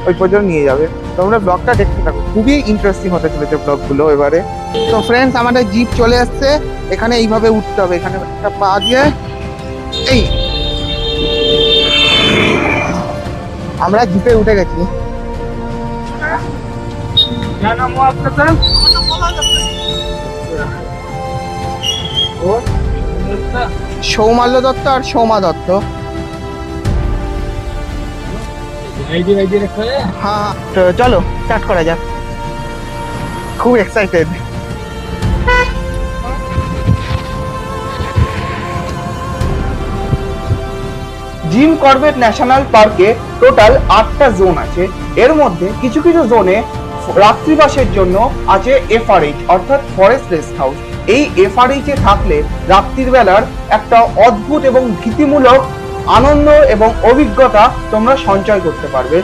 ওই পর্যন্ত নিয়ে যাবে। তোমরা ব্লগটা দেখতে থাকো, খুবই ইন্টারেস্টিং হতে চলেছে ব্লগগুলো এবারে। তো ফ্রেন্ডস, আমাদের জিপ চলে আসছে। এখানে এইভাবে উঠতে হবে, এখানে একটা পা দিয়ে এই আমরা জিপে উঠে গেছি। সৌমাল্য দত্ত আর সৌমা দত্ত। হ্যাঁ, তো চলো স্টার্ট করা যাক। খুব এক্সাইটেড। জিম করবেট ন্যাশনাল পার্কে টোটাল 8টা জোন আছে। এর মধ্যে কিছু কিছু জোনে রাত্রিবাসের জন্য আছে এফআরএইচ অর্থাৎ ফরেস্ট রেস্ট হাউস। এই এফআরএইচ এ থাকলে রাত্রির বেলার একটা অদ্ভুত এবং ভীতিমূলক আনন্দ এবং অভিজ্ঞতা তোমরা সঞ্চয় করতে পারবে।